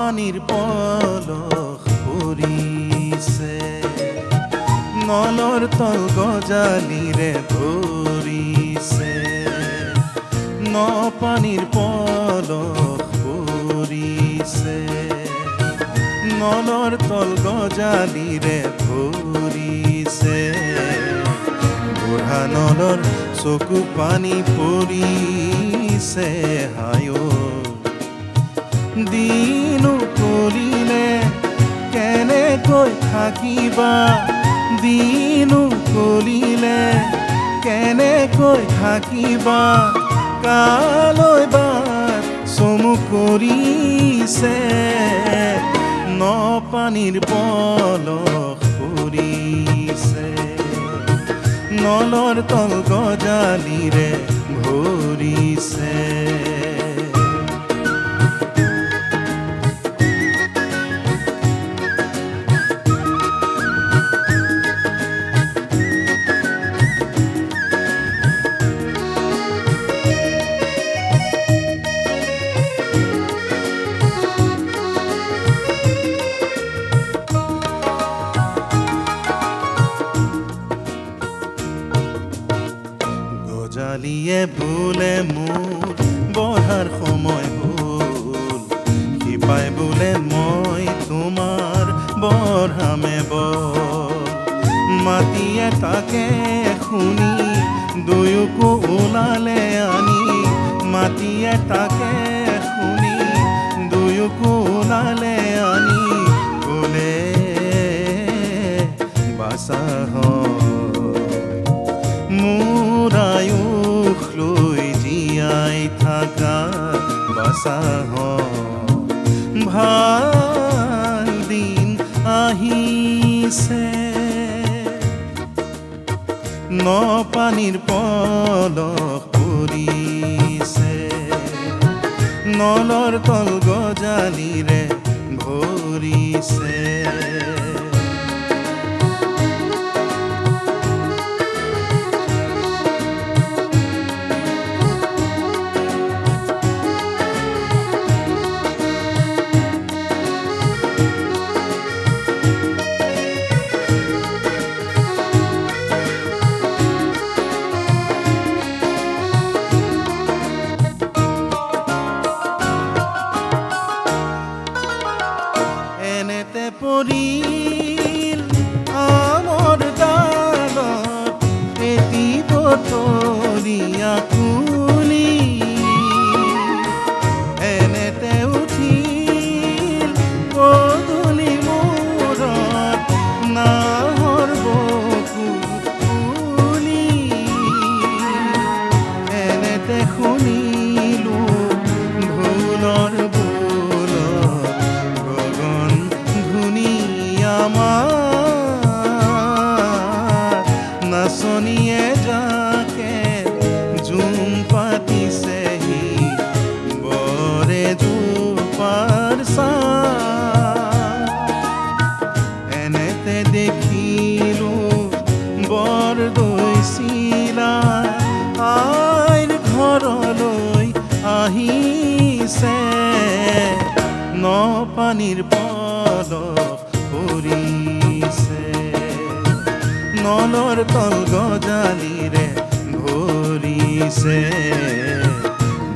পানীৰ পলস পৰিছে, নলৰ তল গজালিৰে ভৰিছে। ন পানীৰ পলস পৰিছে, নলৰ তল গজালিৰে ভৰিছে। বুঢ়া নলৰ চকু পানী পৰিছে, হায়ো দিনো কৰিলে কেনেকৈ থাকিবা, দিনো কৰিলে কেনেকৈ থাকিবা। কালৈ বাট চমু কৰিছে, ন পানীৰ পলস পৰিছে, নলৰ তল গজালিৰে ভৰিছে। গজালিয়ে বোলে মোৰ বঢ়াৰ সময় হ'ল, শিপাই বোলে মই তোমাৰ বঢ়ামে বল। মাতিয়ে তাকে শুনি দুয়োকো ওলালে আনি, মাতিয়ে তাকে শুনি দুয়োকো ওলালে আনি। বোলে বাছা মোৰ আয়ুস লৈ জীয়াই থাকা, বাছা ভাল দিন আহিছে। ন পানীৰ পলস পৰিছে, নলৰ তল গজালিৰে ভৰিছে। এনেতে পৰিল আমৰ ডালত এটি বতৰীয়া কুলি, এনেতে উঠিল পদূলি মূৰত নাহৰ বকুল ফুলি। এনেতে শুনিলো ঢোলৰ নাচনীয়ে যাকে জুম পাতিছেহি, বৰে জোপাৰ এনেতে দেখিলো বৰদৈচিলা আইৰ ঘৰলৈ আহিছে। ন পানীৰ পলস পৰিছে, নলৰ তল গজালিৰে ভৰিছে।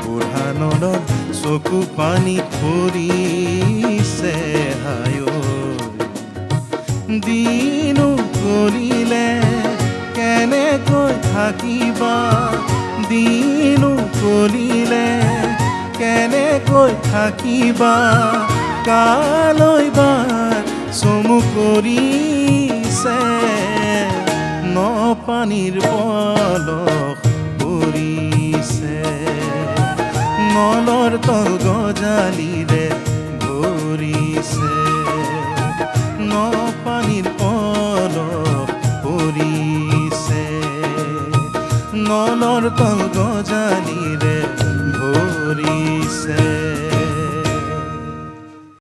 বুঢ়া নলৰ চকু পানী পৰিছে, হায়ো দিনো কৰিলে কেনেকৈ থাকিবা, দিনো কৰিলে কেনেকৈ থাকিবা। কালৈ বাট চমু কৰিছে, ন পানীৰ পলস পৰিছে, নলৰ তল গজালিৰে ভৰিছে। ন পানীৰ পলস পৰিছে, নলৰ তল গজালিৰে ভৰিছে।